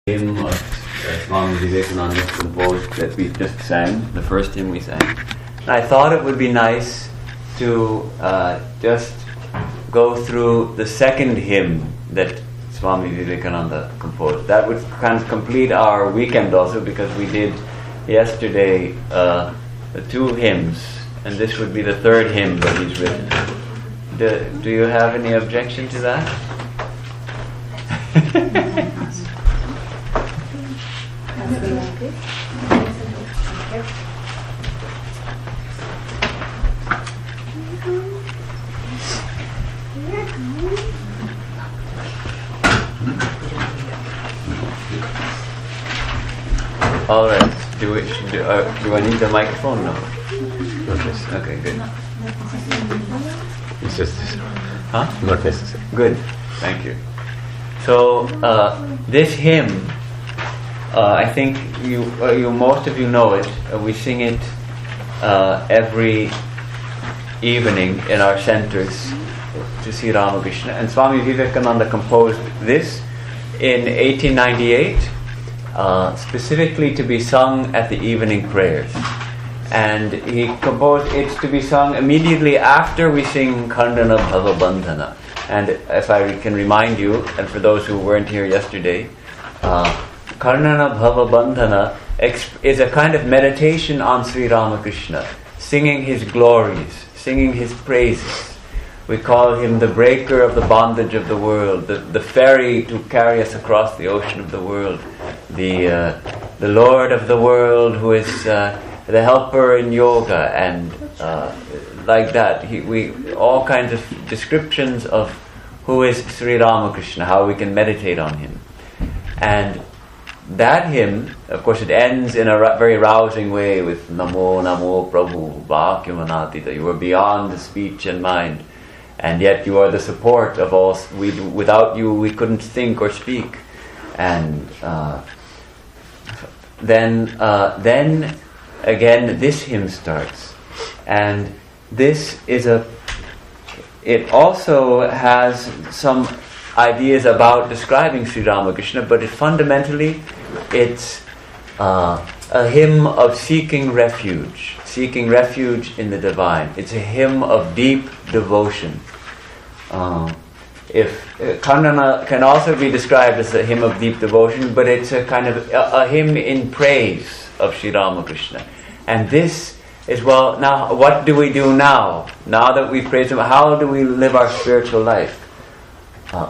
Hymn of Swami Vivekananda composed that we just sang, the first hymn we sang. And I thought it would be nice to just go through the second hymn that Swami Vivekananda composed. That would kind of complete our weekend also, because we did yesterday the two hymns, and this would be the third hymn that he's written. Do you have any objection to that? All right. Do I need the microphone? No. Okay, good. It's just this one. Huh? Not necessary. Good. Thank you. So this hymn, I think you most of you know it. We sing it every evening in our centers to see Ramakrishna. And Swami Vivekananda composed this in 1898, specifically to be sung at the evening prayers. And he composed it to be sung immediately after we sing Khandana Bhava Bandhana. And if I can remind you, and for those who weren't here yesterday, Khandana Bhava Bandhana is a kind of meditation on Sri Ramakrishna, singing his glories, singing his praises. We call him the breaker of the bondage of the world, the ferry to carry us across the ocean of the world, the Lord of the world, who is the helper in yoga, and like that. All kinds of descriptions of who is Sri Ramakrishna, how we can meditate on him. And that hymn, of course, it ends in a very rousing way with Namo Namo Prabhu Bhakyamanatita. You are beyond the speech and mind, and yet you are the support of all. Without you, we couldn't think or speak. And then again, this hymn starts, and this is it also has some ideas about describing Sri Ramakrishna, but fundamentally it's a hymn of seeking refuge in the divine. It's a hymn of deep devotion. If Khandana can also be described as a hymn of deep devotion, but it's a kind of a hymn in praise of Sri Ramakrishna. And this is, well, now what do we do now? Now that we've praised him, how do we live our spiritual life?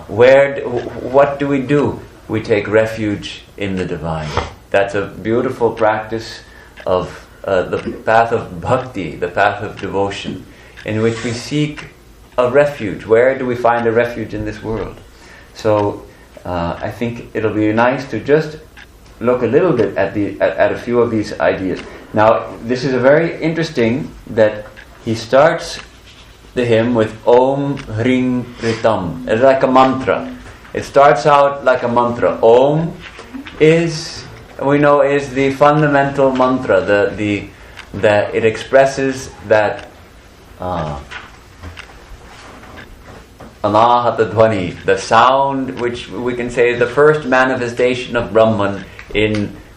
What do? We take refuge in the divine. That's a beautiful practice of the path of bhakti, the path of devotion, in which we seek a refuge. Where do we find a refuge in this world? So I think it'll be nice to just look a little bit at a few of these ideas. Now, this is a very interesting that he starts the hymn with Om Hring Ritam. It's like a mantra. It starts out like a mantra. Om is the fundamental mantra. That it expresses that Anahata Dhvani, the sound which we can say is the first manifestation of Brahman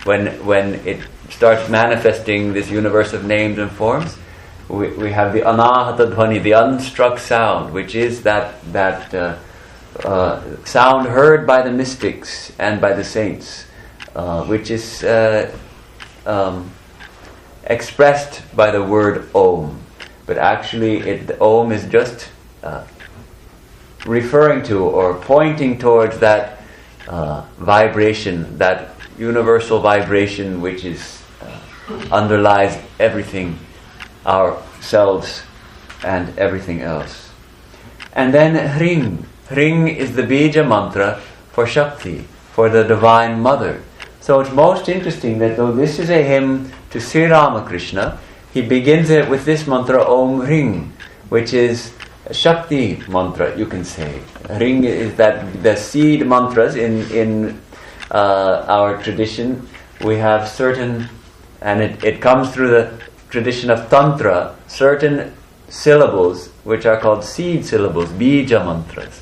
when it starts manifesting this universe of names and forms. We have the Anahata Dhvani, the unstruck sound, which is that sound heard by the mystics and by the saints, which is expressed by the word Om. But actually, Om is just referring to or pointing towards that vibration, that universal vibration which underlies everything, ourselves and everything else. And then Hring. Hring is the bija mantra for Shakti, for the Divine Mother. So it's most interesting that though this is a hymn to Sri Ramakrishna, he begins it with this mantra Om Hring, which is Shakti mantra, you can say. Hring is that the seed mantras in our tradition. We have certain, and it comes through the tradition of Tantra, certain syllables which are called seed syllables, bija mantras.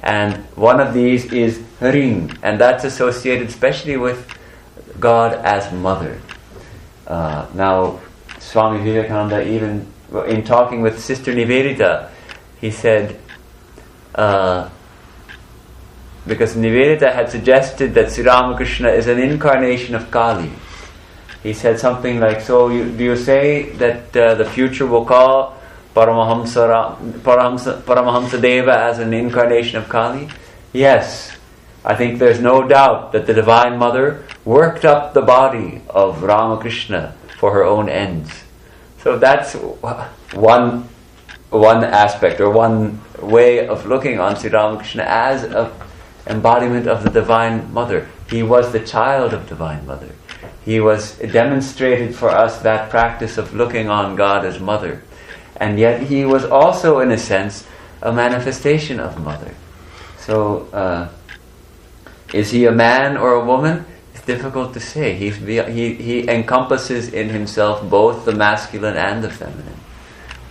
And one of these is Hring, and that's associated especially with God as mother. Now, Swami Vivekananda, even in talking with Sister Nivedita, he said, because Nivedita had suggested that Sri Ramakrishna is an incarnation of Kali. He said something like, so do you say that the future will call Paramahamsa Deva as an incarnation of Kali? Yes, I think there's no doubt that the Divine Mother worked up the body of Ramakrishna for her own ends. So that's one aspect, or one way of looking on Sri Ramakrishna as an embodiment of the Divine Mother. He was the child of Divine Mother. He was demonstrated for us that practice of looking on God as Mother. And yet he was also, in a sense, a manifestation of Mother. So, is he a man or a woman? It's difficult to say. He encompasses in himself both the masculine and the feminine.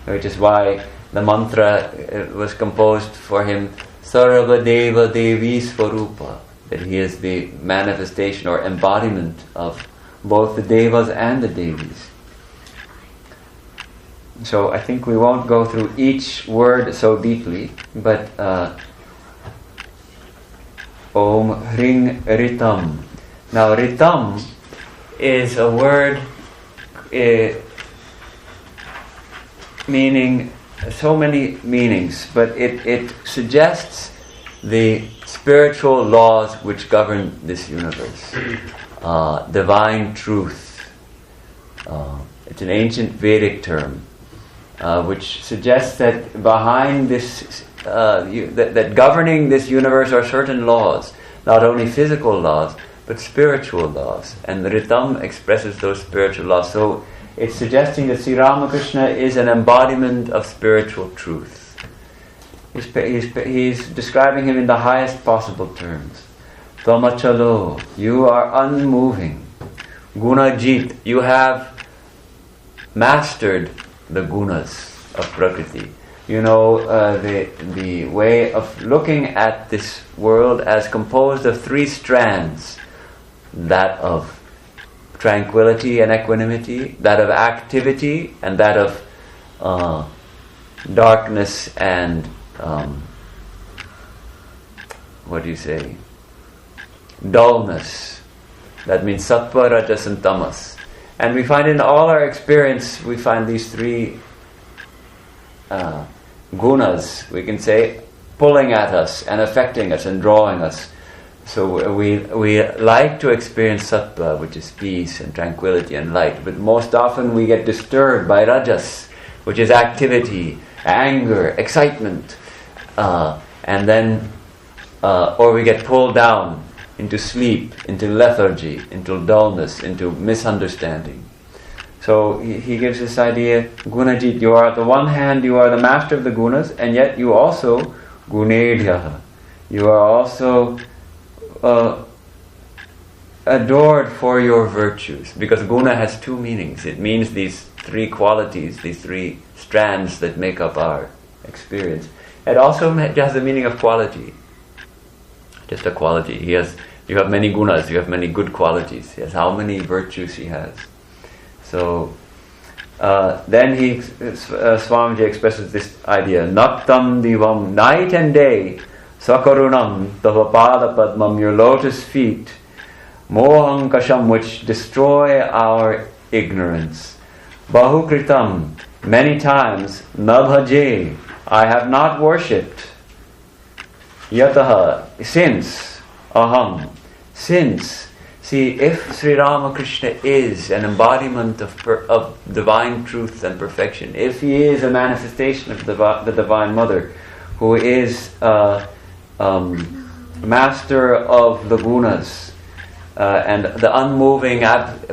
Which is why the mantra was composed for him, Sarva Deva Devi Swarupa, that he is the manifestation or embodiment of both the Devas and the Devis. So I think we won't go through each word so deeply, but Om Hring Ritam. Now Ritam is a word meaning so many meanings, but it suggests the spiritual laws which govern this universe. Divine truth. It's an ancient Vedic term, which suggests that behind this, that governing this universe are certain laws, not only physical laws, but spiritual laws. And the Ritam expresses those spiritual laws. So it's suggesting that Sri Ramakrishna is an embodiment of spiritual truth. He's describing him in the highest possible terms. Tvamachalo, you are unmoving. Gunajit, you have mastered the gunas of Prakriti. You know, the way of looking at this world as composed of three strands. That of tranquility and equanimity, that of activity, and that of darkness and dullness. That means sattva, rajas and tamas. And we find in all our experience, we find these three gunas, we can say, pulling at us and affecting us and drawing us. So we like to experience sattva, which is peace and tranquility and light, but most often we get disturbed by rajas, which is activity, anger, excitement, and then or we get pulled down into sleep, into lethargy, into dullness, into misunderstanding. So he gives this idea, Gunajit, you are on the one hand, you are the master of the gunas, and yet you also Gunedhyaha. You are also adored for your virtues, because guna has two meanings. It means these three qualities, these three strands that make up our experience. It also has the meaning of quality, just a quality. You have many gunas, you have many good qualities. Yes, how many virtues he has. So then Swamiji expresses this idea, Naktam Divam, night and day, Sakarunam, Tavapada Padmam, your lotus feet, Moham Kasham, which destroy our ignorance. Bahukritam, many times, Nabhaje, I have not worshipped. Yataha, since, Aham, since. See, if Sri Ramakrishna is an embodiment of divine truth and perfection, if he is a manifestation of the Divine Mother, who is master of the gunas, and the unmoving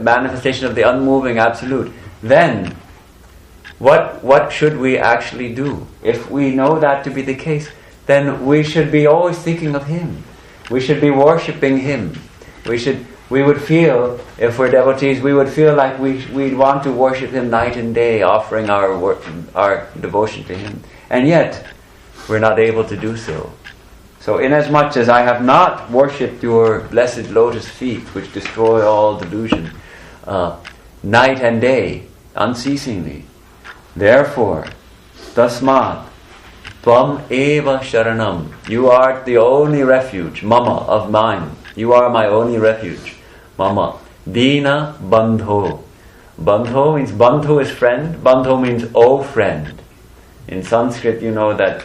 manifestation of the unmoving absolute, then what should we actually do? If we know that to be the case, then we should be always thinking of him. We should be worshipping him. We would feel, if we're devotees, we would feel like we'd want to worship him night and day, offering our devotion to him. And yet, we're not able to do so. So inasmuch as I have not worshipped your blessed lotus feet, which destroy all delusion, night and day, unceasingly, therefore, tasmat, tvam eva sharanam, you are the only refuge, mama, of mine. You are my only refuge, mama. Dina bandho. Bandho means, bandho is friend. Bandho means, oh friend. In Sanskrit, you know that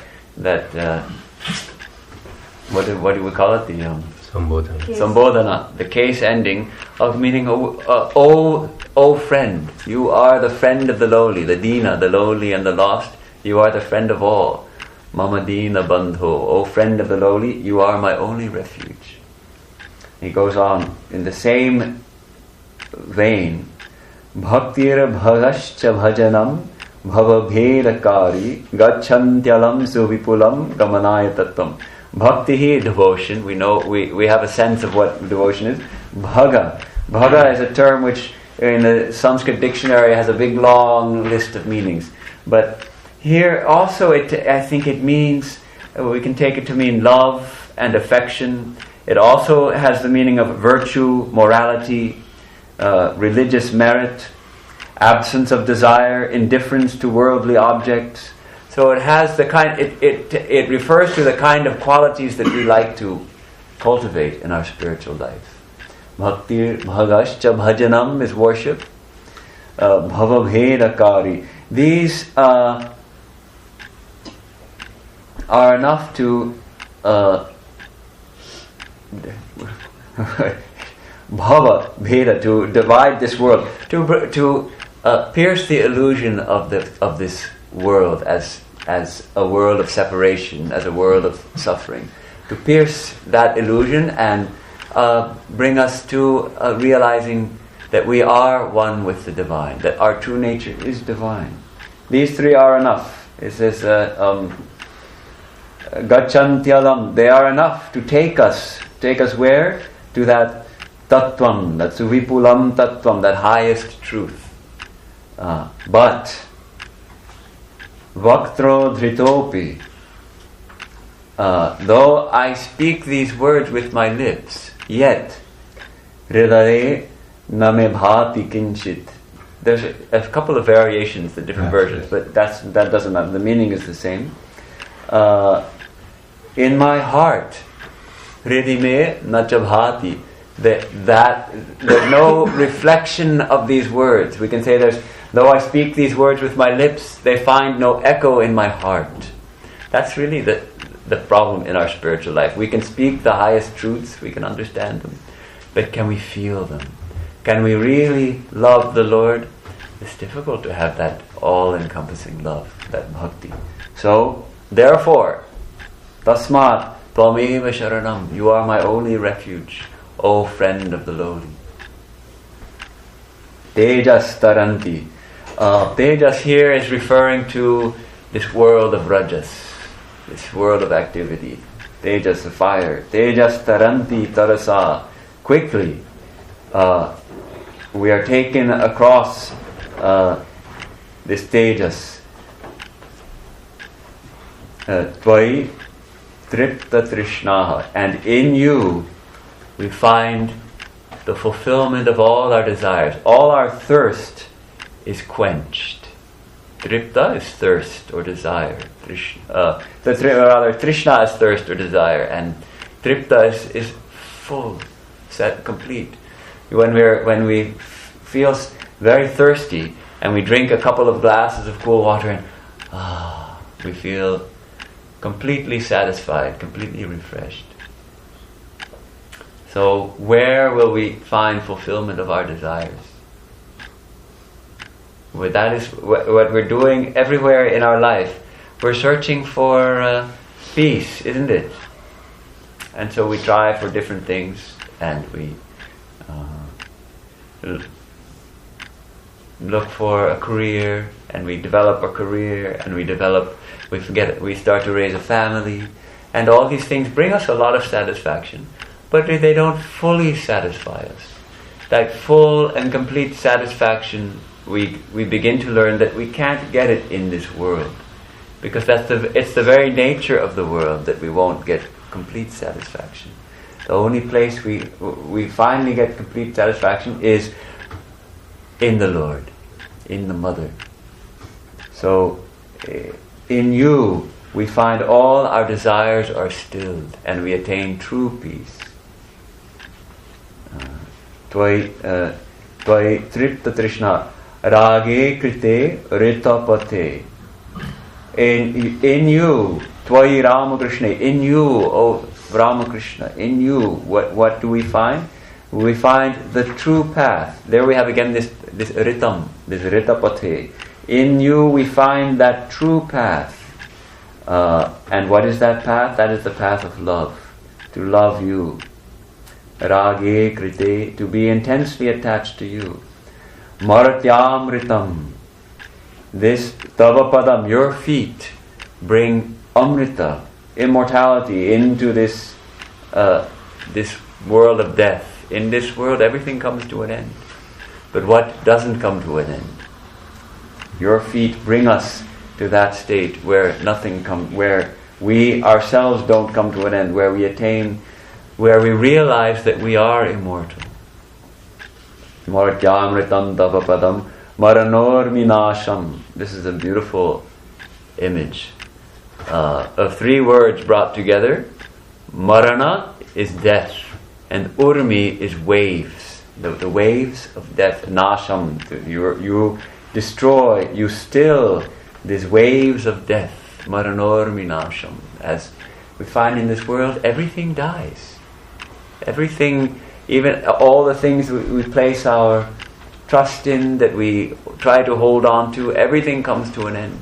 what do we call it? The Sambodhana. Sambodhana, the case ending of meaning, oh friend. You are the friend of the lowly, the dina, the lowly and the lost. You are the friend of all. Mama dina bandho. Oh friend of the lowly, you are my only refuge. He goes on in the same vein. Bhaktir bhagascha bhajanam bhavabhedakari gacchantyalam suvipulam gamanaya tattvam. Bhakti, devotion. We know, we have a sense of what devotion is. Bhaga. Bhaga is a term which in the Sanskrit dictionary has a big long list of meanings. But here also I think it means, we can take it to mean love and affection. It also has the meaning of virtue, morality, religious merit, absence of desire, indifference to worldly objects. So it has the kind. It refers to the kind of qualities that we like to cultivate in our spiritual life. Bhakti bhagascha bhajanam is worship. Bhavabhedakari. These are enough to bhava bheda, to divide this world, to pierce the illusion of this world as a world of separation, as a world of suffering, to pierce that illusion and bring us to realizing that we are one with the divine, that our true nature is divine. These three are enough. It says gacchantyalam, they are enough to take us where? To that tattvam, that suvipulam tattvam, that highest truth. But vaktro dhritopi, though I speak these words with my lips, yet hridaye name bhati kinchit. There's a couple of variations, the different versions, but that doesn't matter. The meaning is the same. In my heart, hridime nachabhati, that there's no reflection of these words. We can say though I speak these words with my lips, they find no echo in my heart. That's really the problem in our spiritual life. We can speak the highest truths, we can understand them, but can we feel them? Can we really love the Lord? It's difficult to have that all-encompassing love, that bhakti. So, therefore, tasmat tvameva sharanam, you are my only refuge, O friend of the lowly. Tejas taranti. Tejas here is referring to this world of rajas, this world of activity. Tejas, the fire. Tejas taranti tarasa. Quickly, we are taken across this tejas. Tvai tripta trishnaha. And in you, we find the fulfillment of all our desires. All our thirst is quenched. Tripta is thirst or desire. Trishna is thirst or desire, and tripta is full, set, complete. When we feel very thirsty and we drink a couple of glasses of cool water, and we feel completely satisfied, completely refreshed. So where will we find fulfillment of our desires? Well, that is what we're doing everywhere in our life. We're searching for peace, isn't it? And so we try for different things, and we look for a career, and we develop a career, and we start to raise a family, and all these things bring us a lot of satisfaction. But they don't fully satisfy us. That full and complete satisfaction, we begin to learn that we can't get it in this world, because it's the very nature of the world that we won't get complete satisfaction. The only place we finally get complete satisfaction is in the Lord, in the Mother. So in you we find all our desires are stilled and we attain true peace. Tvai tripta trishna rage krite ritapate. In you, Tvai Ramakrishna, in you, O Ramakrishna, in you, what do we find? We find the true path. There we have again this ritam, this ritapate. In you we find that true path. And what is that path? That is the path of love. To love you. Rage krite, to be intensely attached to you. Maratyamritam. This tavapadam, your feet, bring amrita, immortality, into this world of death. In this world, everything comes to an end. But what doesn't come to an end? Your feet bring us to that state where nothing comes, where we ourselves don't come to an end, where we attain, where we realize that we are immortal. Maratyamritam tavapadam maranor minasham. This is a beautiful image of three words brought together. Marana is death, and urmi is waves, the waves of death. Nasham, you destroy, you still these waves of death. Maranor minasham. As we find in this world, everything dies. Everything, even all the things we place our trust in, that we try to hold on to, everything comes to an end.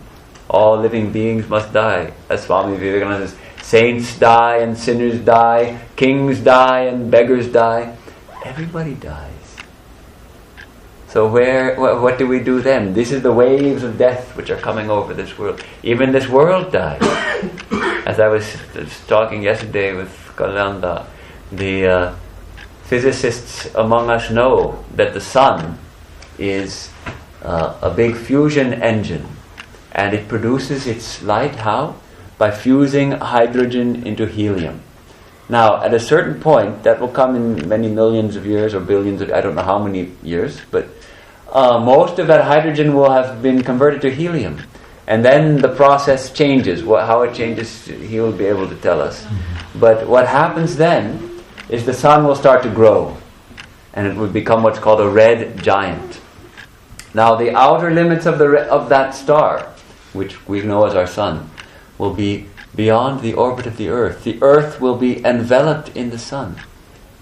All living beings must die. As Swami Vivekananda says, saints die and sinners die, kings die and beggars die. Everybody dies. So what do we do then? This is the waves of death which are coming over this world. Even this world dies. As I was talking yesterday with Kalanda, the physicists among us know that the sun is a big fusion engine, and it produces its light how? By fusing hydrogen into helium. Now, at a certain point, that will come in many millions of years or billions of, I don't know how many years, but most of that hydrogen will have been converted to helium. And then the process changes. How it changes, he will be able to tell us. But what happens then is the sun will start to grow, and it will become what's called a red giant. Now, the outer limits of that star, which we know as our sun, will be beyond the orbit of the earth. The earth will be enveloped in the sun.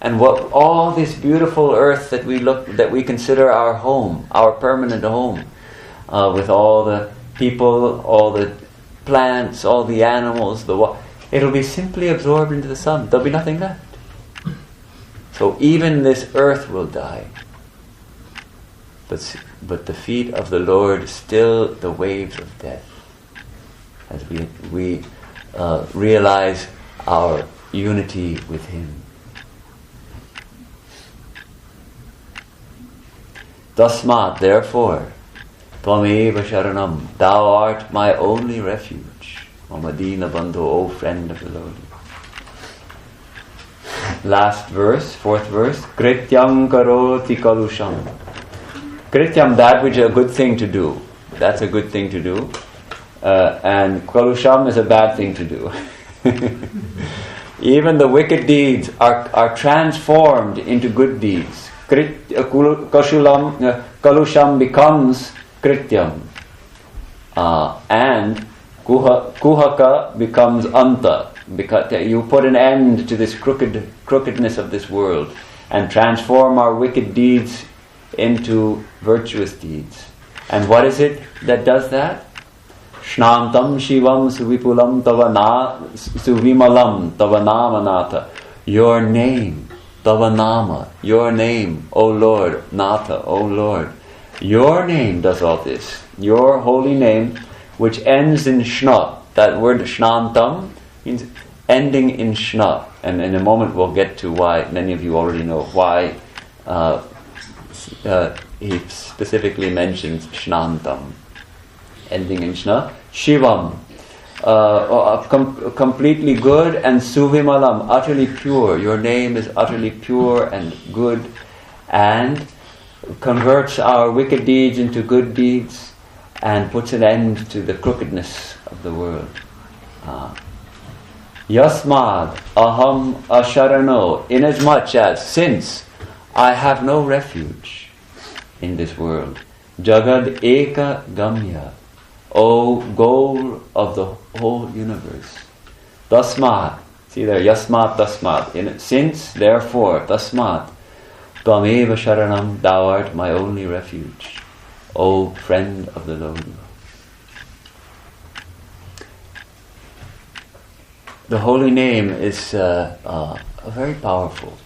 And what all this beautiful earth that we consider our home, our permanent home, with all the people, all the plants, all the animals, it'll be simply absorbed into the sun. There'll be nothing left. So even this earth will die. But the feet of the Lord still the waves of death. As we realize our unity with Him. Tasmat, therefore, Tvameva Sharanam, thou art my only refuge, O Madina Bandhu, O friend of the lowly. Last verse, fourth verse, Krityam karoti kalusham. Krityam, that which is a good thing to do. That's a good thing to do. And kalusham is a bad thing to do. Even the wicked deeds are transformed into good deeds. Kalusham becomes krityam. And kuhaka becomes anta. Because you put an end to this crookedness of this world and transform our wicked deeds into virtuous deeds. And what is it that does that? Shnantam Shivam Suvipulam Tavana Suvimalam Tavanamanata. Your name, Tavanama, your name, O Lord, Nata, O Lord. Your name does all this. Your holy name, which ends in Shna. That word Shnantam means ending in Shna. And in a moment we'll get to why, many of you already know why he specifically mentions Shnantam. Ending in Shna. Shivam. completely good, and suvimalam, utterly pure. Your name is utterly pure and good, and converts our wicked deeds into good deeds, and puts an end to the crookedness of the world. Yasmad aham asharano, inasmuch as, since I have no refuge in this world. Jagad eka gamya, O goal of the whole universe. Tasmat, see there, yasmat tasmat, since, therefore, tasmat, tvameva sharanam, thou art my only refuge, O friend of the lowly. The holy name is very powerful.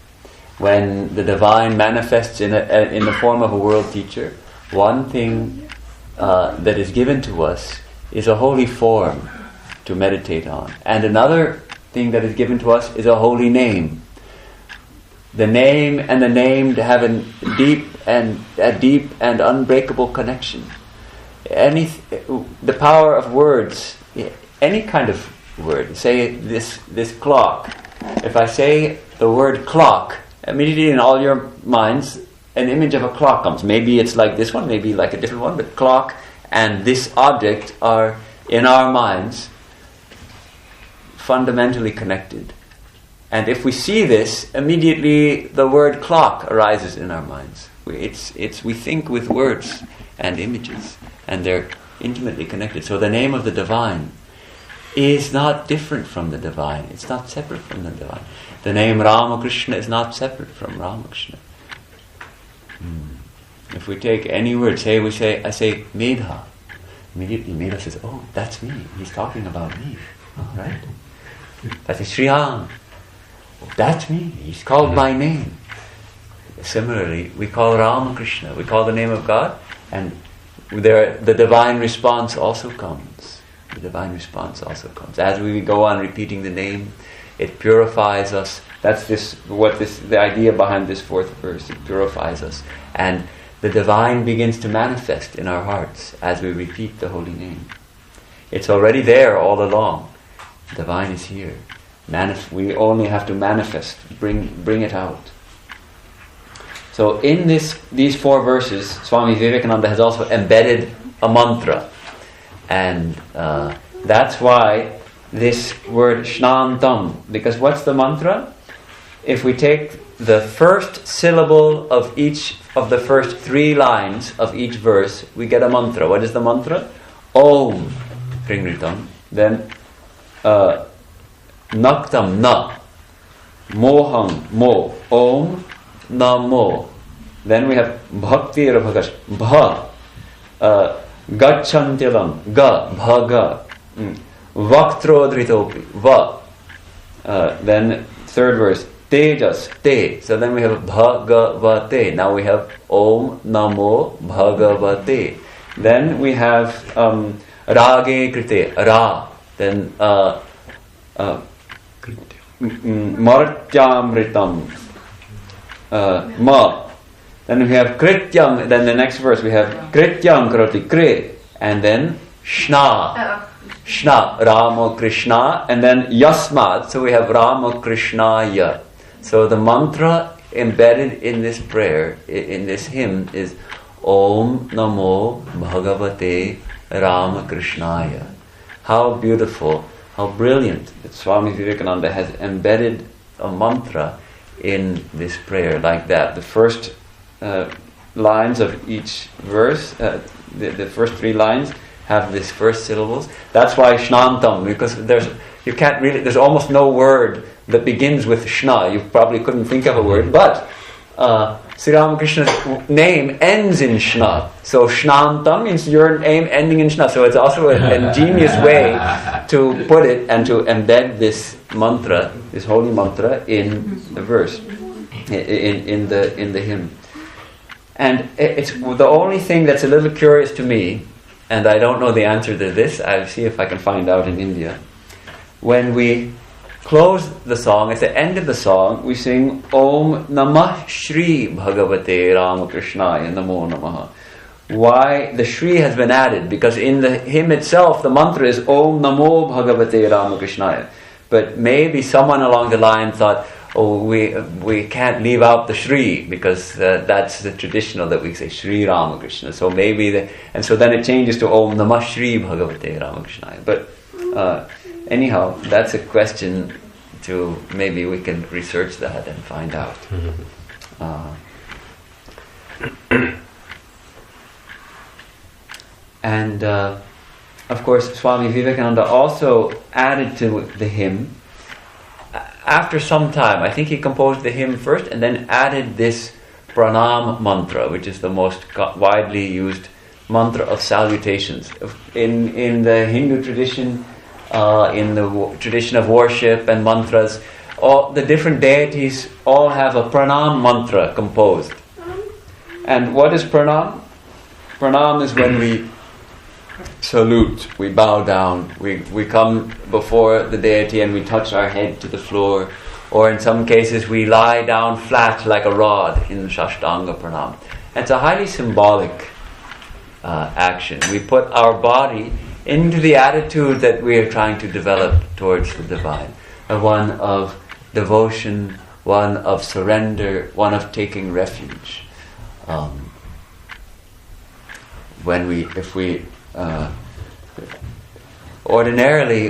When the divine manifests in the form of a world teacher, one thing that is given to us is a holy form to meditate on. And another thing that is given to us is a holy name. The name and the named have a deep and unbreakable connection. The power of words, any kind of word. Say this clock. If I say the word clock, immediately in all your minds, an image of a clock comes. Maybe it's like this one, maybe like a different one, but clock and this object are, in our minds, fundamentally connected. And if we see this, immediately the word clock arises in our minds. We think with words and images, and they're intimately connected. So the name of the divine is not different from the divine. It's not separate from the divine. The name Ramakrishna is not separate from Ramakrishna. If we take any word, I say Medha. Immediately Medha says, oh, that's me. He's talking about me. Right? If I say Sriyam, that's me. He's called my name. Similarly, we call Ramakrishna. We call the name of God, and the divine response also comes. The divine response also comes. As we go on repeating the name, it purifies us. That's the idea behind this fourth verse. It purifies us. And the divine begins to manifest in our hearts as we repeat the holy name. It's already there all along. The divine is here. We only have to manifest, bring it out. So in these four verses, Swami Vivekananda has also embedded a mantra. And that's why this word Shnantam, because what's the mantra? If we take the first syllable of each of the first 3 lines of each verse, we get a mantra. What is the mantra? Om, Kringritam. Then Naktam, Na. Moham, Mo. Om, Namo. Then we have Bhakti Rabhakash, Bha. Gachantilam, Ga, Bhaga. Vaktrodritopi, Va. Then third verse, Tejas, Te. So then we have Bhagavate. Now we have Om Namo Bhagavate. Then we have Rage Krite, Ra. Then Martyamritam, Ma. Then we have Krityam. Then the next verse we have Krityam Karoti, Kre. And then Shna. Shna, Ramakrishna, and then Yasmat, so we have Ramakrishnaya. So the mantra embedded in this prayer, in this hymn, is Om Namo Bhagavate Ramakrishnaya. How beautiful, how brilliant that Swami Vivekananda has embedded a mantra in this prayer like that. The first lines of each verse, the first 3 lines, have these first syllables. That's why Shnantam, because there's almost no word that begins with Shna. You probably couldn't think of a word, but Sri Ramakrishna's name ends in Shna. So Shnantam means your name ending in Shna. So it's also an ingenious way to put it and to embed this mantra, this holy mantra, in the verse, in the hymn. And it's the only thing that's a little curious to me, and I don't know the answer to this. I'll see if I can find out in India. When we close the song, at the end of the song, we sing Om Namah Shri Bhagavate Ramakrishnaya Namo Namaha. why the Shri has been added, because in the hymn itself the mantra is Om Namo Bhagavate Ramakrishnaya. But maybe someone along the line thought, oh, we can't leave out the Shri, because that's the traditional that we say Shri Ramakrishna. So maybe and so then it changes to Om Namah Shri Bhagavate Ramakrishnaya. But anyhow, that's a question to, maybe we can research that and find out. And of course, Swami Vivekananda also added to the hymn after some time. I think he composed the hymn first and then added this pranam mantra, which is the most widely used mantra of salutations. In the Hindu tradition, in the tradition of worship and mantras, all the different deities all have a pranam mantra composed. And what is pranam? Pranam is when we salute, we bow down, we come before the deity and we touch our head to the floor, or in some cases we lie down flat like a rod in Shashtanga Pranam. It's a highly symbolic action. We put our body into the attitude that we are trying to develop towards the divine, one of devotion, one of surrender, one of taking refuge. Ordinarily,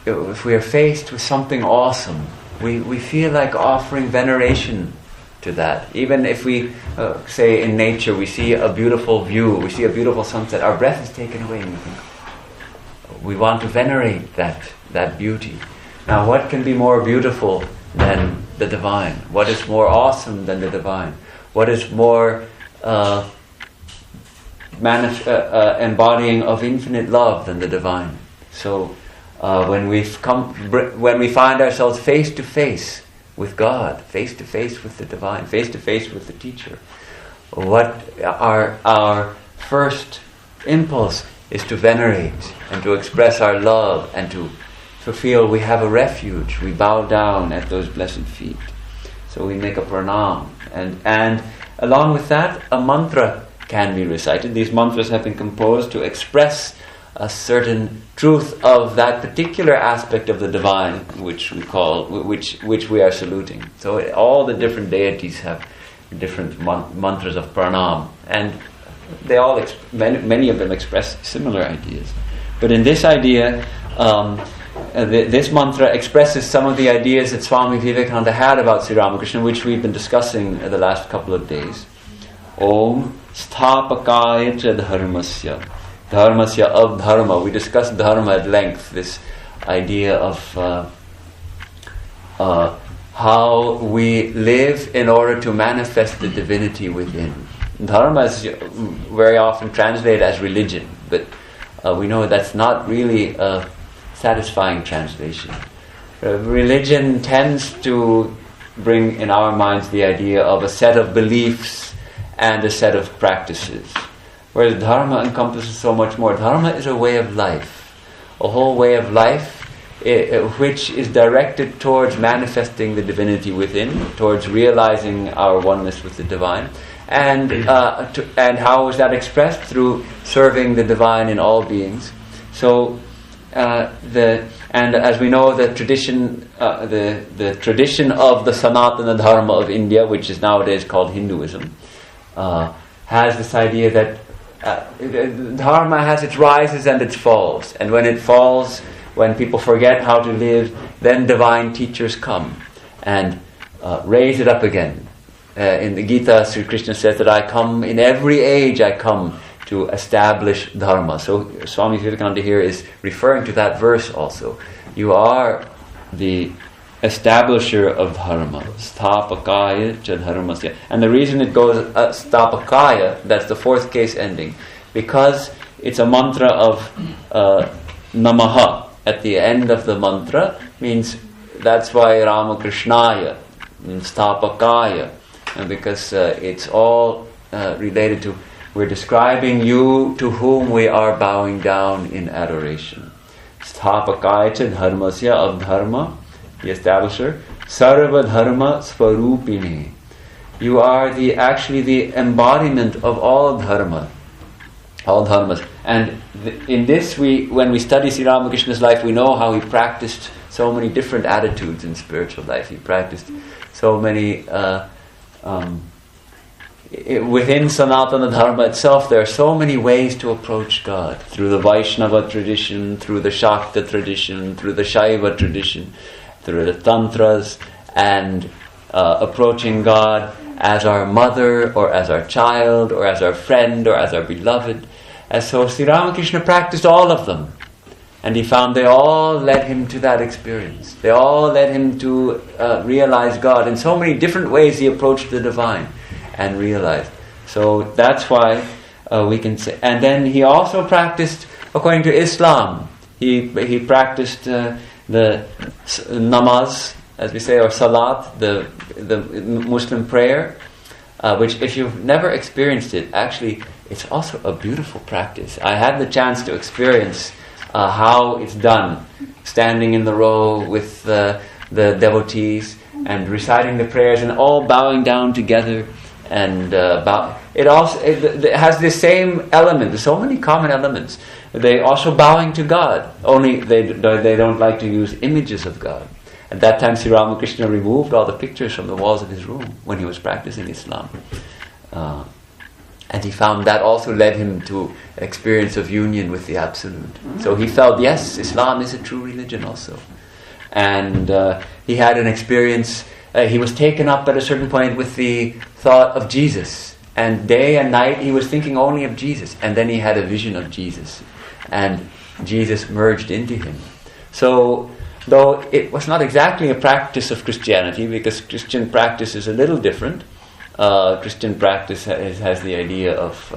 if we are faced with something awesome, we feel like offering veneration to that. Even if we say in nature, we see a beautiful view, we see a beautiful sunset, our breath is taken away, and we think, we want to venerate that beauty. Now, what can be more beautiful than the divine? What is more awesome than the divine? What is more embodying of infinite love than the divine? So when we find ourselves face to face with God, face to face with the divine, face to face with the teacher, what our first impulse is to venerate and to express our love and to feel we have a refuge. We bow down at those blessed feet. So we make a pranam. And along with that, a mantra can be recited. These mantras have been composed to express a certain truth of that particular aspect of the divine, which we are saluting. So all the different deities have different mantras of pranam, and they all many of them express similar ideas. But in this idea, this mantra expresses some of the ideas that Swami Vivekananda had about Sri Ramakrishna, which we've been discussing the last couple of days. Om Sthapakaya cha dharmasya. Dharmasya, of dharma. We discussed dharma at length, this idea of how we live in order to manifest the divinity within. Dharma is very often translated as religion, but we know that's not really a satisfying translation. Religion tends to bring in our minds the idea of a set of beliefs and a set of practices, whereas dharma encompasses so much more. Dharma is a way of life, a whole way of life which is directed towards manifesting the divinity within, towards realizing our oneness with the divine. And how is that expressed? Through serving the divine in all beings. So and as we know, the tradition of the Sanatana Dharma of India, which is nowadays called Hinduism, has this idea that Dharma has its rises and its falls, and when it falls, when people forget how to live, then divine teachers come and raise it up again. In the Gita, Sri Krishna says that I come in every age, I come to establish dharma. So Swami Vivekananda here is referring to that verse also. You are the establisher of dharma. Sthapakaya cha dharmasya. And the reason it goes sthapakaya, that's the fourth case ending, because it's a mantra of namaha at the end of the mantra, means that's why Ramakrishnaya, sthapakaya, and because it's all related to, we're describing you to whom we are bowing down in adoration. Sthapakaya cha dharmasya, of dharma, the establisher. Sarva dharma svarupini. You are actually the embodiment of all dharma. All dharmas. And in this, when we study Sri Ramakrishna's life, we know how he practiced so many different attitudes in spiritual life. He practiced so many... within Sanatana Dharma itself, there are so many ways to approach God. Through the Vaishnava tradition, through the Shakta tradition, through the Shaiva tradition, through the Tantras, and approaching God as our mother, or as our child, or as our friend, or as our beloved. And so Sri Ramakrishna practiced all of them. And he found they all led him to that experience. They all led him to realize God. In so many different ways he approached the divine and realized. So that's why we can say. And then he also practiced according to Islam. He practiced the namaz, as we say, or salat, the Muslim prayer, which if you've never experienced it, actually it's also a beautiful practice. I had the chance to experience how it's done, standing in the row with the devotees and reciting the prayers and all bowing down together. And it has the same element. There's so many common elements. They also bowing to God. Only they don't like to use images of God. At that time, Sri Ramakrishna removed all the pictures from the walls of his room when he was practicing Islam. And he found that also led him to an experience of union with the Absolute. So he felt, yes, Islam is a true religion also. And he had an experience, he was taken up at a certain point with the thought of Jesus. And day and night he was thinking only of Jesus. And then he had a vision of Jesus. And Jesus merged into him. So, though it was not exactly a practice of Christianity, because Christian practice is a little different. Christian practice has the idea of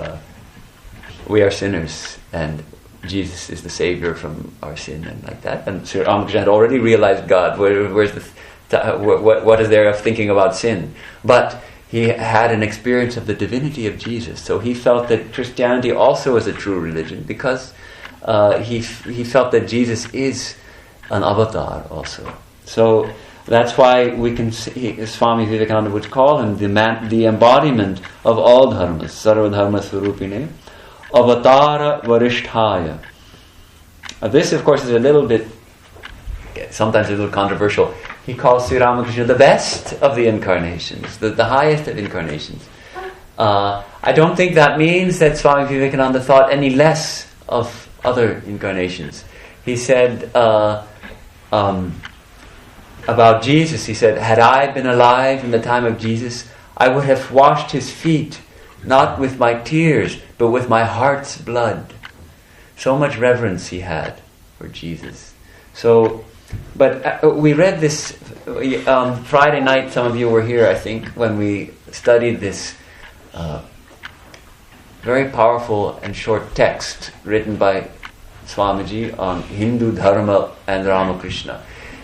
we are sinners and Jesus is the savior from our sin and like that. And Sri Ramakrishna had already realized God. What is there of thinking about sin? But he had an experience of the divinity of Jesus. So he felt that Christianity also is a true religion because he felt that Jesus is an avatar also. So that's why we can see, Swami Vivekananda would call him the embodiment of all dharmas, sarva dharma swarupine, avatara varishtaya. This, of course, is a little bit, sometimes a little controversial. He calls Sri Ramakrishna the best of the incarnations, the highest of incarnations. I don't think that means that Swami Vivekananda thought any less of other incarnations. He said about Jesus, he said, had I been alive in the time of Jesus, I would have washed his feet, not with my tears, but with my heart's blood. So much reverence he had for Jesus. So, but we read this Friday night, some of you were here, I think, when we studied this very powerful and short text written by Swamiji on Hindu Dharma and Ramakrishna,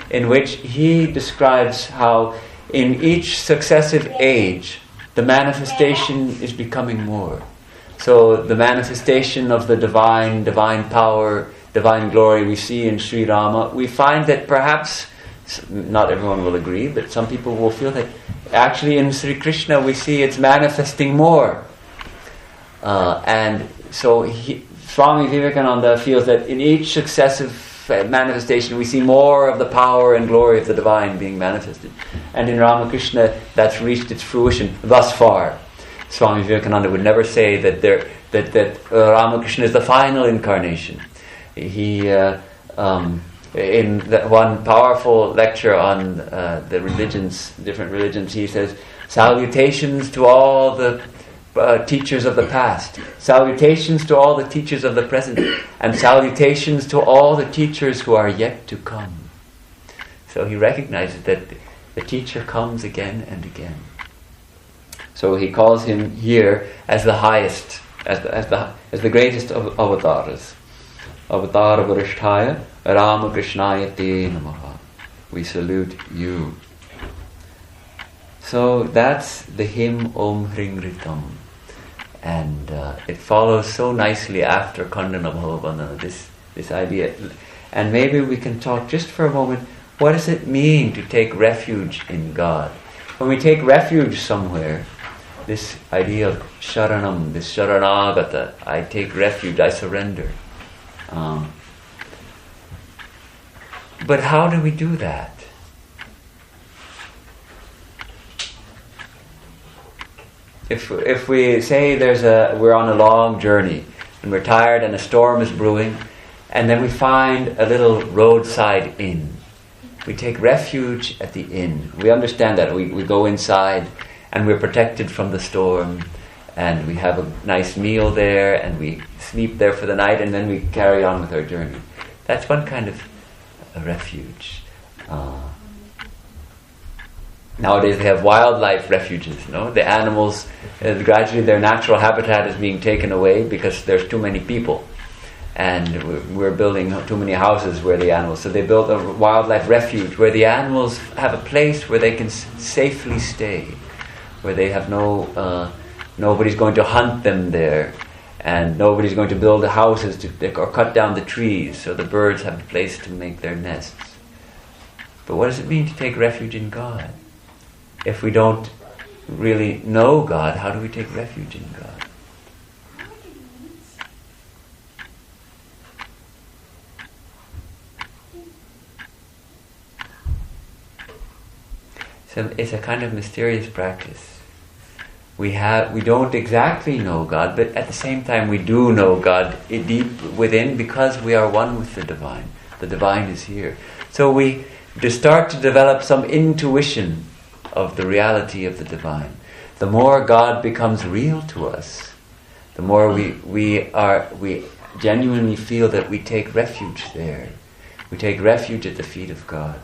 in which he describes how in each successive age the manifestation is becoming more. So the manifestation of the divine power, divine glory we see in Sri Rama, we find that perhaps, not everyone will agree, but some people will feel that actually in Sri Krishna we see it's manifesting more. And so Swami Vivekananda feels that in each successive manifestation we see more of the power and glory of the divine being manifested. And in Ramakrishna that's reached its fruition thus far. Swami Vivekananda would never say that Ramakrishna is the final incarnation. He in that one powerful lecture on the religions, different religions, he says, salutations to all the teachers of the past, salutations to all the teachers of the present, and salutations to all the teachers who are yet to come. So he recognizes that the teacher comes again and again. So he calls him here as the highest, as the greatest of avatars. Avatara Varishtaya Ramakrishnaya Te Namaha. We salute you. So that's the hymn Om Hring Ritam. And it follows so nicely after Khandana Bhavavandana, this idea. And maybe we can talk just for a moment, what does it mean to take refuge in God? when we take refuge somewhere, this idea of sharanam, this sharanagata, I take refuge, I surrender. But how do we do that? If we say we're on a long journey and we're tired and a storm is brewing, and then we find a little roadside inn. We take refuge at the inn. We understand that. We go inside and we're protected from the storm, and we have a nice meal there, and we sleep there for the night, and then we carry on with our journey. That's one kind of a refuge. Nowadays they have wildlife refuges. The animals, gradually their natural habitat is being taken away because there's too many people, and we're building too many houses where the animals. So they build a wildlife refuge where the animals have a place where they can safely stay, where they have nobody's going to hunt them there, and nobody's going to build the houses or cut down the trees, so the birds have a place to make their nests. But what does it mean to take refuge in God? If we don't really know God, how do we take refuge in God? So it's a kind of mysterious practice. We don't exactly know God, but at the same time we do know God deep within, because we are one with the Divine. The Divine is here. So we start to develop some intuition of the reality of the Divine. The more God becomes real to us, the more we genuinely feel that we take refuge there. We take refuge at the feet of God.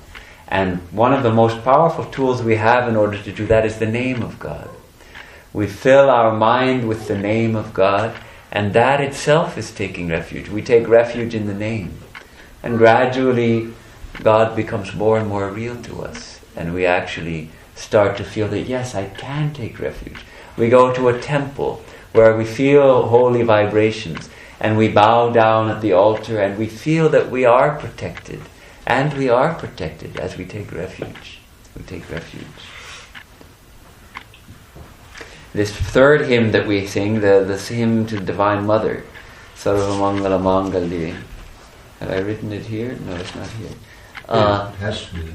And one of the most powerful tools we have in order to do that is the name of God. We fill our mind with the name of God, and that itself is taking refuge. We take refuge in the name. And gradually God becomes more and more real to us, and we actually start to feel that, yes, I can take refuge. We go to a temple where we feel holy vibrations, and we bow down at the altar, and we feel that we are protected. And we are protected as we take refuge. We take refuge. This third hymn that we sing, the hymn to the Divine Mother, Sarvamangala Mangalye. Have I written it here? No, it's not here. It has to be.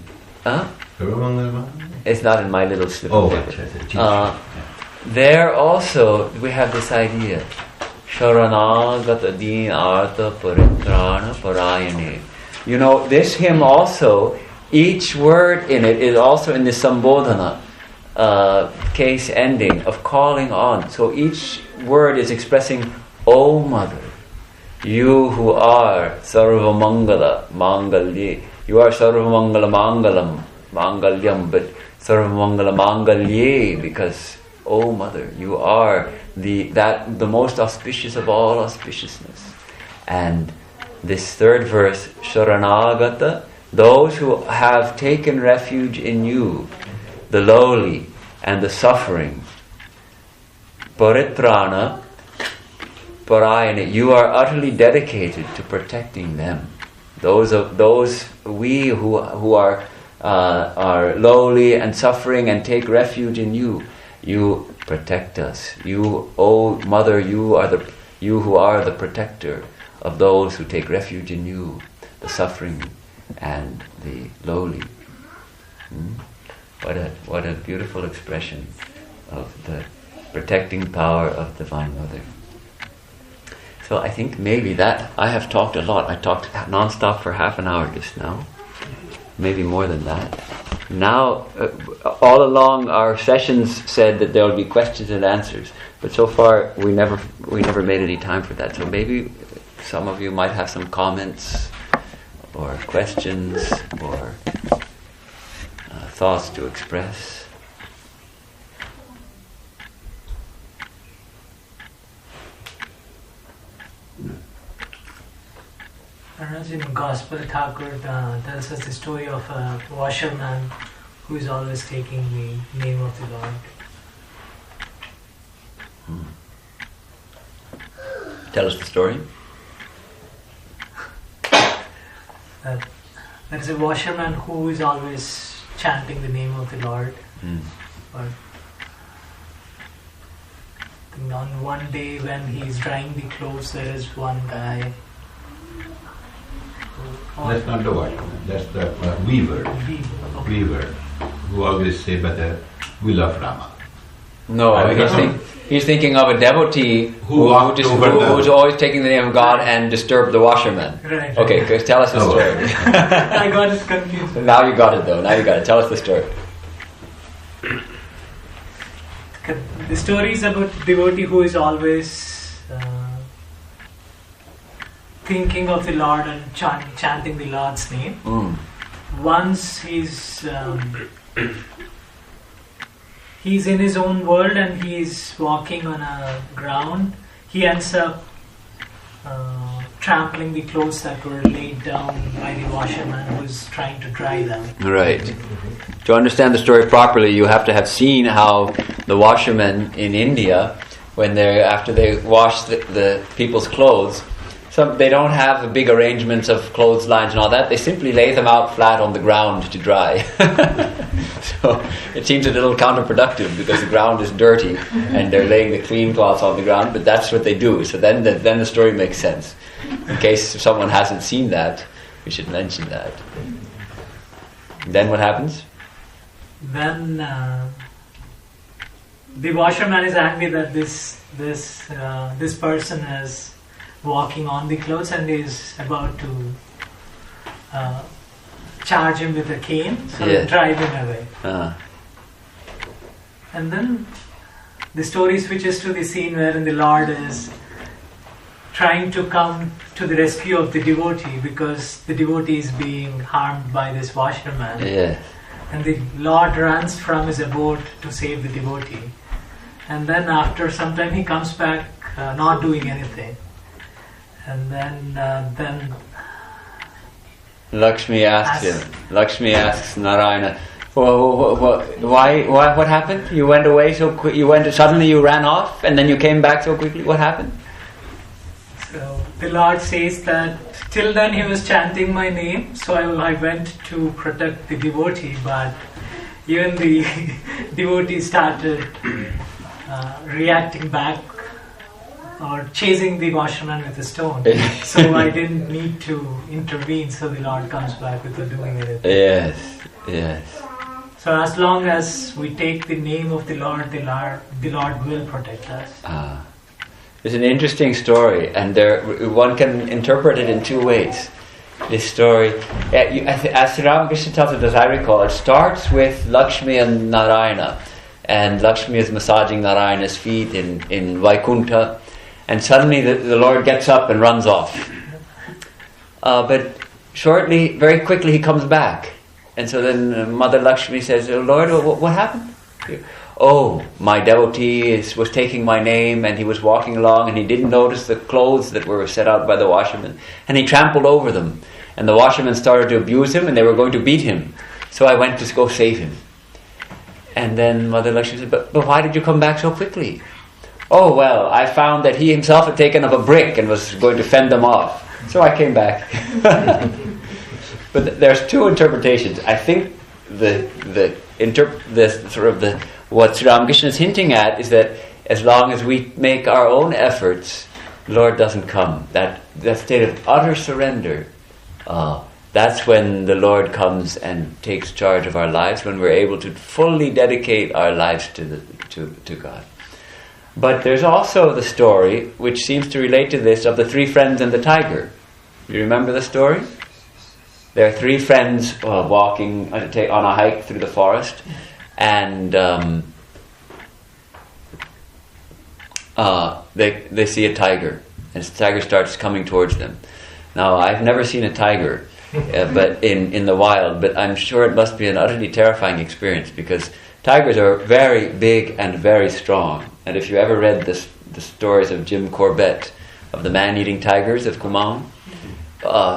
It's not in my little slip. Oh, there also we have this idea. Sharanagata din artha paritrana parayane. This hymn also, each word in it is also in the Sambodhana case ending of calling on. So each word is expressing, O Mother, you who are Sarva Mangala Mangalye. You are Sarva Mangala Mangalam, Mangalyam, but Sarva Mangala Mangalye, because, O Mother, you are the most auspicious of all auspiciousness. And this third verse, Sharanagata, those who have taken refuge in you, the lowly and the suffering, Paritrana, Parayana, you are utterly dedicated to protecting them. We who are lowly and suffering and take refuge in you, you protect us. You, O Mother, you who are the protector of those who take refuge in you, the suffering and the lowly. What a beautiful expression of the protecting power of Divine Mother. So I think maybe that, I have talked a lot. I talked non-stop for half an hour just now. Maybe more than that. Now, all along our sessions said that there will be questions and answers, but so far we never made any time for that. So maybe some of you might have some comments or questions or thoughts to express. In Gospel, Thakur tells us the story of a washerman who is always taking the name of the Lord. Tell us the story. There is a washerman who is always chanting the name of the Lord. But on one day when he's drying the clothes, there is one guy. That's not the watchman, that's the weaver. Weaver, who always say by the will of Rama. No, he's thinking of a devotee who's always taking the name of God and disturb the washerman. Right. Okay, tell us the story. I got it confused. Now you got it though. Now you got it. Tell us the story. The story is about a devotee who is always thinking of the Lord and chanting the Lord's name. Once he's in his own world and he's walking on a ground, he ends up trampling the clothes that were laid down by the washerman who was trying to dry them. Right. To understand the story properly, you have to have seen how the washermen in India, after they wash the people's clothes, they don't have big arrangements of clotheslines and all that. They simply lay them out flat on the ground to dry. So it seems a little counterproductive because the ground is dirty and they're laying the clean cloths on the ground, but that's what they do. So then the story makes sense. In case someone hasn't seen that, we should mention that. Then what happens? Then the washerman is angry that this person is walking on the clothes and is about to charge him with a cane, so drive him away. And then the story switches to the scene wherein the Lord is trying to come to the rescue of the devotee because the devotee is being harmed by this washerman. And the Lord runs from his abode to save the devotee. And then after some time he comes back not doing anything. And then Lakshmi asks Narayana, what happened? You went away so quick. Suddenly you ran off, and then you came back so quickly. What happened? So the Lord says that till then he was chanting my name, so I went to protect the devotee, but even the devotee started reacting back or chasing the washerman with a stone. So I didn't need to intervene, so the Lord comes back without doing anything. Yes. So as long as we take the name of the Lord will protect us. It's an interesting story, and one can interpret it in two ways. This story, as Ramakrishna tells it, as I recall, it starts with Lakshmi and Narayana, and Lakshmi is massaging Narayana's feet in Vaikuntha, and suddenly the Lord gets up and runs off. But very quickly he comes back, and so then Mother Lakshmi says, "Lord, what happened?" "Oh, my devotee was taking my name and he was walking along and he didn't notice the clothes that were set out by the washerman and he trampled over them. And the washerman started to abuse him and they were going to beat him. So I went to go save him." And then Mother Lakshmi said, but why did you come back so quickly?" "Oh, well, I found that he himself had taken up a brick and was going to fend them off. So I came back." But there's two interpretations. I think what Sri Ramakrishna is hinting at is that as long as we make our own efforts, the Lord doesn't come. That state of utter surrender, that's when the Lord comes and takes charge of our lives, when we're able to fully dedicate our lives to God. But there's also the story, which seems to relate to this, of the three friends and the tiger. You remember the story? There are three friends walking on a hike through the forest, and they see a tiger, and the tiger starts coming towards them. Now, I've never seen a tiger, but in the wild, but I'm sure it must be an utterly terrifying experience because tigers are very big and very strong. And if you ever read the stories of Jim Corbett, of the man-eating tigers of Kumaon,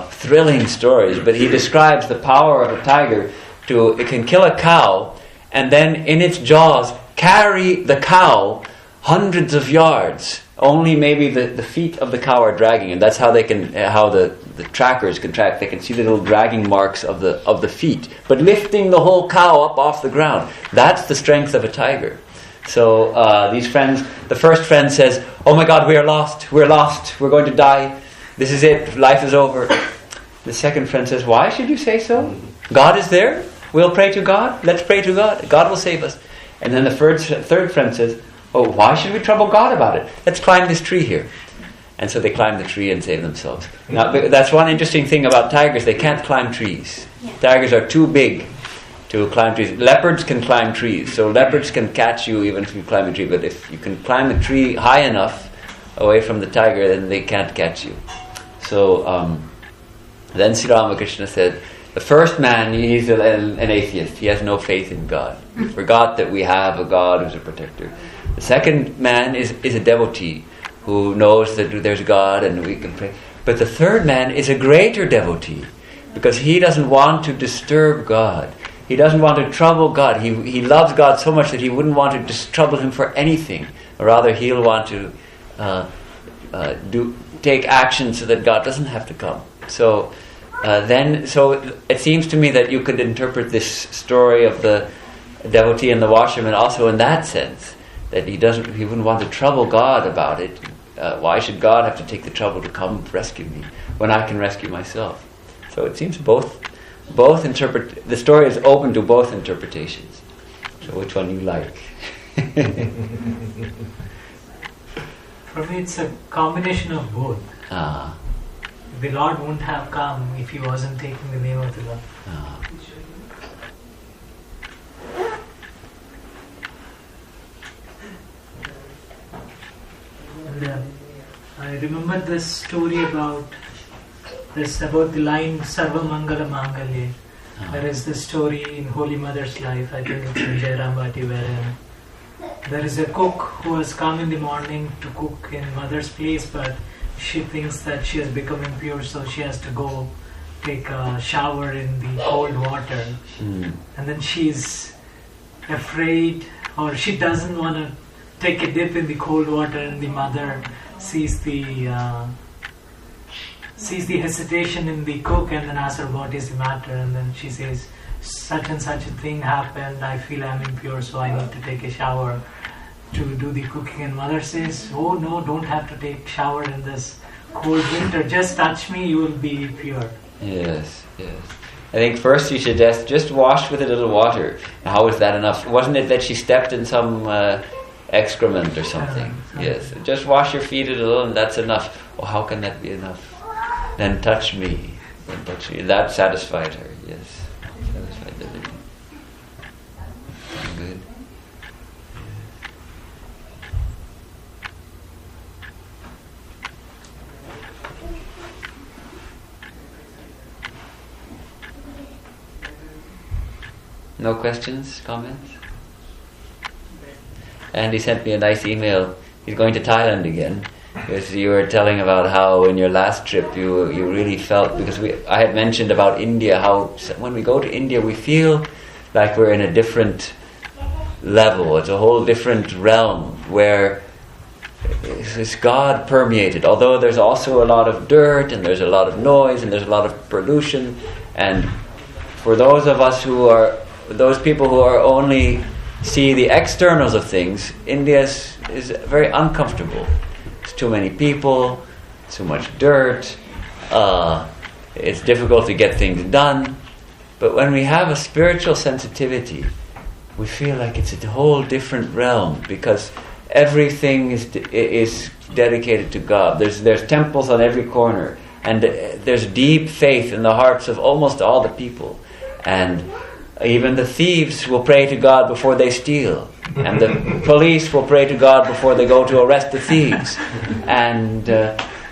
thrilling stories, but he describes the power of a tiger it can kill a cow and then in its jaws carry the cow hundreds of yards. Only maybe the feet of the cow are dragging, and that's how they can, how the trackers can track. They can see the little dragging marks of the feet, but lifting the whole cow up off the ground. That's the strength of a tiger. So these friends, the first friend says, "Oh my God, we are lost. We're lost. We're going to die. This is it. Life is over." The second friend says, "Why should you say so? God is there. We'll pray to God. Let's pray to God. God will save us." And then the third friend says, "Oh, why should we trouble God about it? Let's climb this tree here." And so they climb the tree and save themselves. Now, that's one interesting thing about tigers. They can't climb trees. Tigers are too big to climb trees. Leopards can climb trees. So leopards can catch you even if you climb a tree. But if you can climb a tree high enough away from the tiger, then they can't catch you. So then Sri Ramakrishna said, the first man, he's an atheist. He has no faith in God. He forgot that we have a God who's a protector. The second man is a devotee who knows that there's God and we can pray. But the third man is a greater devotee because he doesn't want to disturb God. He doesn't want to trouble God. He loves God so much that he wouldn't want to trouble him for anything. Or rather, he'll want to take action so that God doesn't have to come. So it seems to me that you could interpret this story of the devotee and the washerman also in that sense. That he wouldn't want to trouble God about it. Why should God have to take the trouble to come rescue me when I can rescue myself? So it seems both the story is open to both interpretations. So which one you like? For me, it's a combination of both. The Lord wouldn't have come if he wasn't taking the name of the Lord. And I remember this story about the line Sarva Mangala Mangalye. There is this story in Holy Mother's life, I think it's in Jairam Bhatti, wherein there is a cook who has come in the morning to cook in Mother's place, but she thinks that she has become impure, so she has to go take a shower in the cold water. And then she's afraid, or she doesn't want to take a dip in the cold water, and the mother sees the hesitation in the cook and then asks her what is the matter, and then she says, such and such a thing happened, I feel I'm impure, so I need to take a shower to do the cooking. And mother says, oh no, don't have to take shower in this cold winter, just touch me, you will be pure. Yes. I think first you should just wash with a little water. How is that enough? Wasn't it that she stepped in some excrement or something? Yes, just wash your feet a little and that's enough. Oh, how can that be enough? Then touch me. That satisfied her, yes. Satisfied the living. Good. No questions, comments? And he sent me a nice email. He's going to Thailand again. Because you were telling about how in your last trip you really felt, because I had mentioned about India, how when we go to India we feel like we're in a different level. It's a whole different realm where it's God permeated. Although there's also a lot of dirt and there's a lot of noise and there's a lot of pollution. And for those of us those people who are only see the externals of things, India is very uncomfortable. Too many people, too much dirt, it's difficult to get things done. But when we have a spiritual sensitivity, we feel like it's a whole different realm, because everything is dedicated to God. There's temples on every corner, and there's deep faith in the hearts of almost all the people. And even the thieves will pray to God before they steal. And the police will pray to God before they go to arrest the thieves. And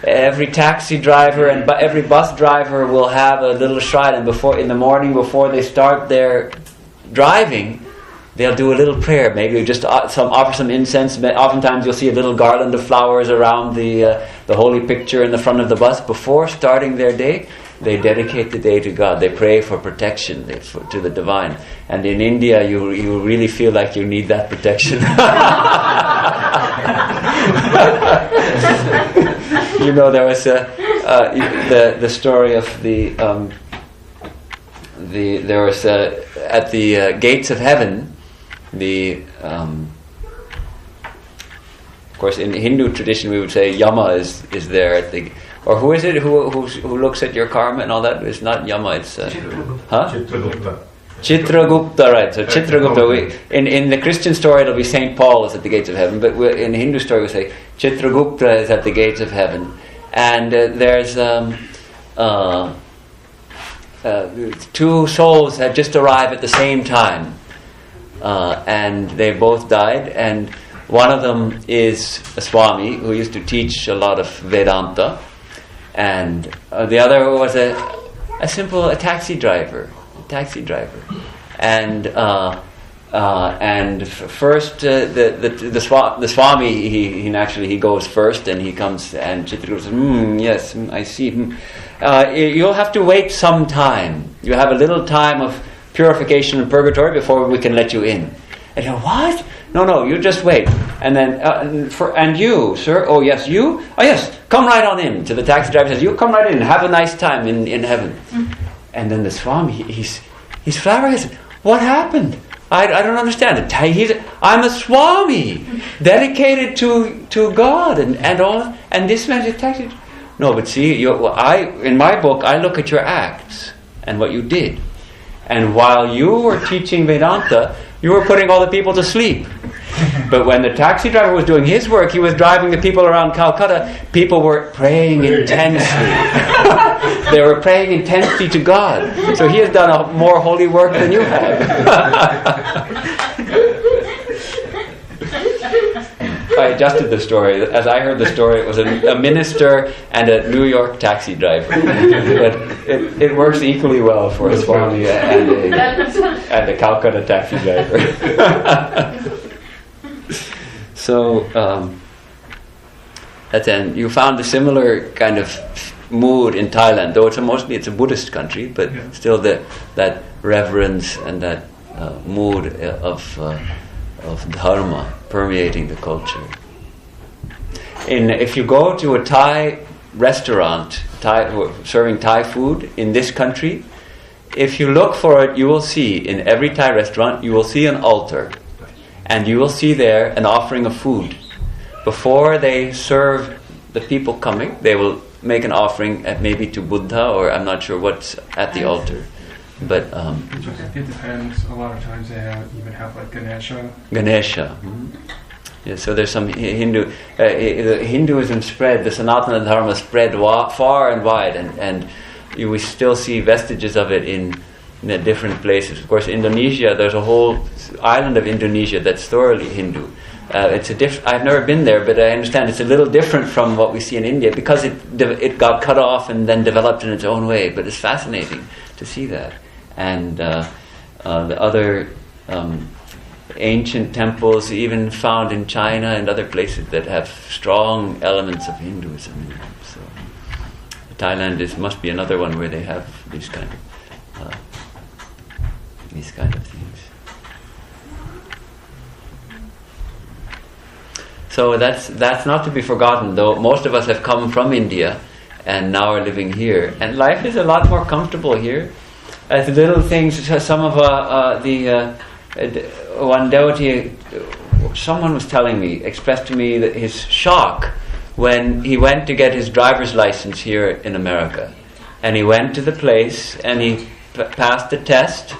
every taxi driver and every bus driver will have a little shrine. And in the morning before they start their driving, they'll do a little prayer. Maybe just offer some incense. Oftentimes you'll see a little garland of flowers around the holy picture in the front of the bus. Before starting their day, they dedicate the day to God. They pray for protection to the divine. And in India, you really feel like you need that protection. There was the story of there was at the gates of heaven, of course in Hindu tradition we would say Yama is there at the, or who is it who looks at your karma and all that? It's not Yama, it's Chitragupta, right? So Chitragupta. In the Christian story, it'll be Saint Paul is at the gates of heaven, but in the Hindu story, we say Chitragupta is at the gates of heaven, and there's two souls had just arrived at the same time, and they both died, and one of them is a Swami who used to teach a lot of Vedanta, and the other was a taxi driver. And first the Swami he naturally goes first, and he comes, and Chitraguప్ta says, yes, I see. You'll have to wait some time. You have a little time of purification and purgatory before we can let you in. And you go, what? No, you just wait. And then and you, sir? Oh yes, you? Oh yes, come right on in. To the taxi driver says, you come right in and have a nice time in heaven. And then the Swami, he's flabbergasted. What happened? I don't understand it. I'm a Swami, dedicated to God and all. And this man is taxi. No, but see, in my book, I look at your acts and what you did. And while you were teaching Vedanta, you were putting all the people to sleep. But when the taxi driver was doing his work, he was driving the people around Calcutta. People were praying intensely. They were praying intensely to God. So he has done a more holy work than you have. I adjusted the story. As I heard the story, it was a minister and a New York taxi driver. But it works equally well for a Swami and a Calcutta taxi driver. So and you found a similar kind of mood in Thailand, though it's a Buddhist country, but still that reverence and that mood of dharma permeating the culture. If you go to a Thai restaurant, serving Thai food in this country, if you look for it, you will see in every Thai restaurant, you will see an altar, and you will see there an offering of food. Before they serve the people coming, they will make an offering maybe to Buddha, or I'm not sure what's at the altar. But it depends. A lot of times they even have like Ganesha. Mm-hmm. Yeah, so there's some Hinduism spread, the Sanatana Dharma spread far and wide, and we still see vestiges of it in different places. Of course, Indonesia, there's a whole island of Indonesia that's thoroughly Hindu. I've never been there, but I understand it's a little different from what we see in India because it got cut off and then developed in its own way. But it's fascinating to see that. And the other ancient temples, even found in China and other places that have strong elements of Hinduism in them. So Thailand must be another one where they have these kind of things. So that's not to be forgotten, though most of us have come from India and now are living here. And life is a lot more comfortable here. As little things, some of one devotee, someone was telling me, expressed to me that his shock when he went to get his driver's license here in America. And he went to the place and he passed the test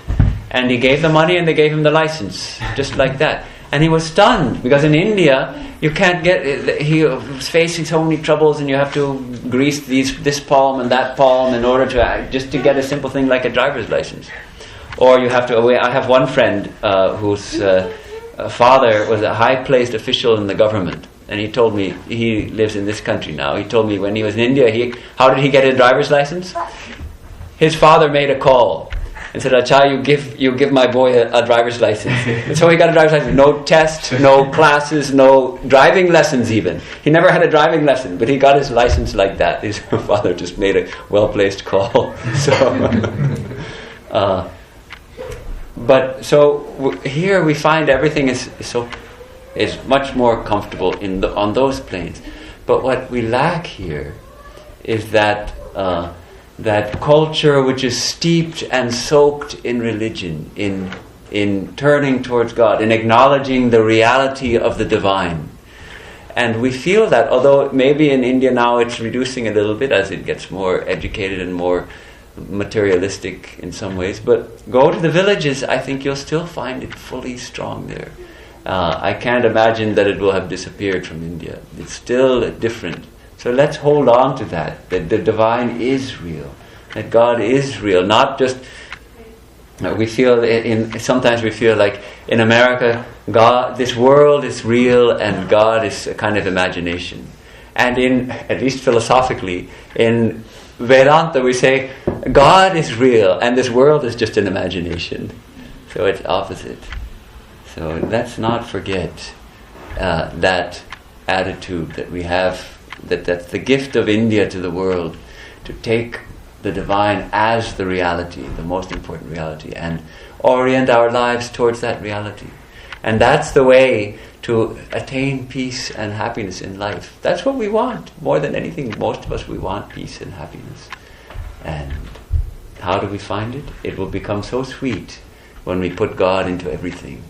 and he gave the money and they gave him the license, just like that. And he was stunned because in India you can't get. He was facing so many troubles, and you have to grease this palm and that palm in order to just to get a simple thing like a driver's license. Or you have to. I have one friend whose father was a high-placed official in the government, and he told me he lives in this country now. He told me when he was in India, how did he get a driver's license? His father made a call and said, "Achai, you give my boy a driver's license." And so he got a driver's license. No test, no classes, no driving lessons even. He never had a driving lesson, but he got his license like that. His father just made a well-placed call. So, here we find everything is so is much more comfortable on those planes. But what we lack here is that that culture which is steeped and soaked in religion, in turning towards God, in acknowledging the reality of the divine. And we feel that, although maybe in India now it's reducing a little bit as it gets more educated and more materialistic in some ways, but go to the villages, I think you'll still find it fully strong there. I can't imagine that it will have disappeared from India. It's still different. So let's hold on to that the divine is real, that God is real, not just... we feel sometimes we feel like in America, God, this world is real and God is a kind of imagination. And at least philosophically, in Vedanta we say God is real and this world is just an imagination. So it's opposite. So let's not forget that attitude that we have, that's the gift of India to the world, to take the divine as the reality, the most important reality, and orient our lives towards that reality. And that's the way to attain peace and happiness in life. That's what we want. More than anything, most of us, we want peace and happiness. And how do we find it? It will become so sweet when we put God into everything.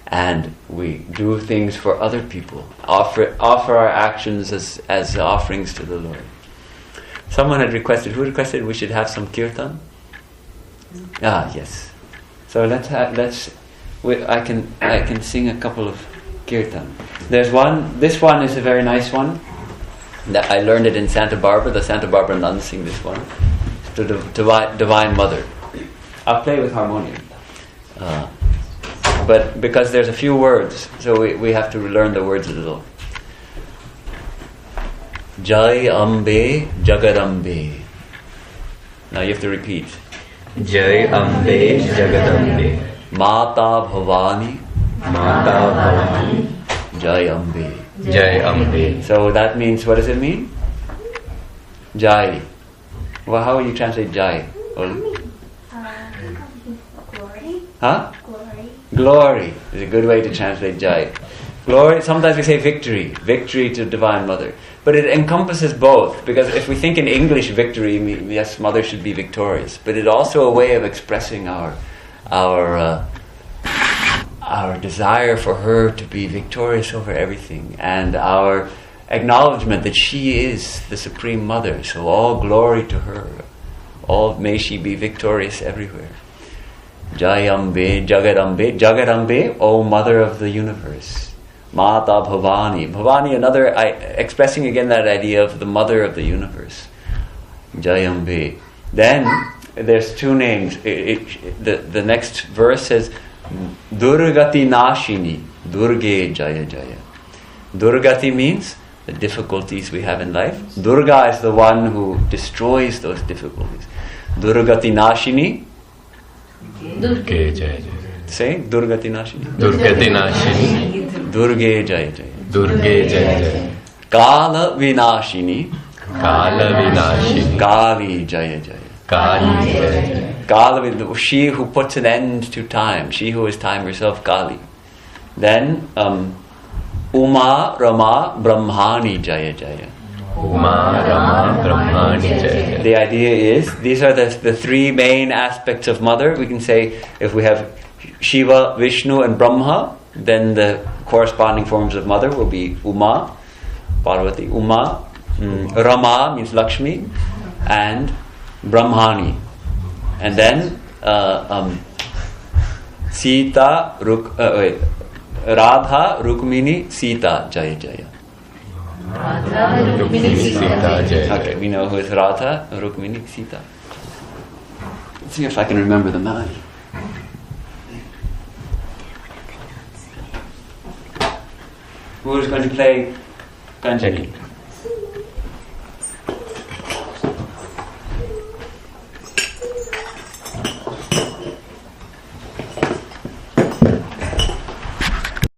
And we do things for other people. Offer our actions as offerings to the Lord. Someone had requested, who requested we should have some kirtan? Yes. So I can sing a couple of kirtan. There's one, this one is a very nice one. That I learned it in Santa Barbara. The Santa Barbara nuns sing this one. To the Divine Mother. I'll play with harmonium. But because there's a few words, so we have to learn the words a little. Jai Ambe Jagadambe. Now you have to repeat. Jai Ambe Jagadambe. Mata Bhavani. Mata Bhavani. Jai Ambe. Jai Ambe. So that means, what does it mean? Jai. Well, how will you translate Jai? Glory. Huh? Glory. Glory is a good way to translate Jai. Glory, sometimes we say victory. Victory to Divine Mother. But it encompasses both, because if we think in English victory, yes, Mother should be victorious. But it's also a way of expressing our desire for her to be victorious over everything, and our acknowledgement that she is the Supreme Mother. So all glory to her. May she be victorious everywhere. Jayambe, Jagadambe. Jagadambe, O Mother of the Universe. Mata Bhavani. Bhavani, another, expressing again that idea of the Mother of the Universe. Jayambe. Then, there's two names. The next verse says, Durgati Nashini. Durge Jaya Jaya. Durgati means the difficulties we have in life. Durga is the one who destroys those difficulties. Durgati Nashini. Durge Jaya Jaya. Say, Durgati Nashini. Durgati Nashini. Durge Jaya Jaya. Durge Jaya Jaya. Kala Vinashini. Kala Vinashini. Kali Jaya Jaya. Kali Jaya Jaya. Kali, she who puts an end to time. She who is time herself, Kali. Then, Uma Rama Brahmani Jaya Jaya. Uma Rama Brahmani Jaya Jaya. The idea is, these are the three main aspects of Mother. We can say, if we have Shiva, Vishnu and Brahma, then the corresponding forms of Mother will be Uma, Parvati, Uma, Rama means Lakshmi, and Brahmani. And then Sita, Radha, Rukmini, Sita, Jaya Jaya. Rukmini Sita Jaya. Okay, we know who is Radha, Rukmini, Sita. Let's see if I can remember the melody. Who is going to play Kanjani?